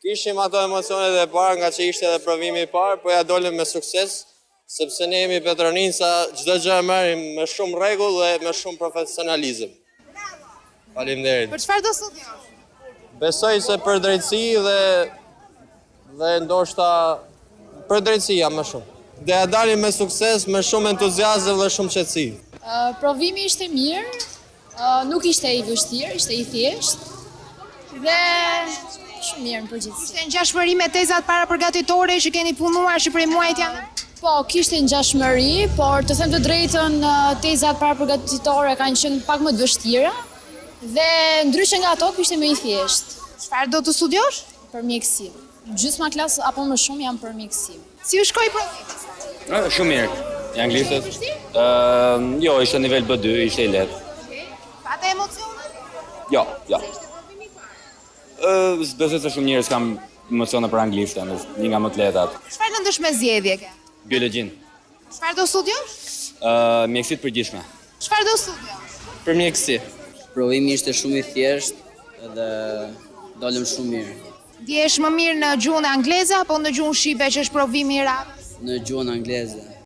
Kishim ato emocionet e para nga që ishte edhe provimi i parë, po ja dolëm me sukses, sepse ne jemi Petroninca, çdo gjë e marrim me shumë rregull dhe me shumë profesionalizëm. Faleminderit. Për çfarë do studiosh? Besoj se për drejtësi dhe ndoshta për drejtësia më shumë. Dhe ja dalim me sukses, me shumë entuziazëm dhe shumë qetësi. Provimi ishte mirë, nuk ishte i vështirë, ishte i thjeshtë dhe shumë mirë në përgjithësi. Ishte ngjashmëri me tezat para përgatitore që keni punuar që prej muajit janë? Po, kishte ngjashmëri, por të them të drejtën, tezat para përgatitore kanë qenë pak më të vështira dhe ndryshe nga ato ishte më i thjeshtë. Çfarë do të studiosh? Për mjekësi. Gjysma klasë apo më shumë jam për mjekësi. Si u shkoi provimi? Shumë mirë. Anglisët? Jo, ishte nivel B2, ishte i lehtë. Pate emocione? Jo. Besoj se shumë njerëz kam emocione për anglishtën, është një nga më të lehtat. Çfarë lëndësh me zgjedhje ke? Biologjin. Çfarë do studiosh? Mjekësi të përgjithshme. Çfarë do studiosh? Për mjekësi. Provimi ishte shumë i thjeshtë dhe dolëm shumë mirë. Ndjehesh më mirë në gjuhën angleze apo në gjuhën shqipe që është provimi i radhës? Në gjuhën angleze.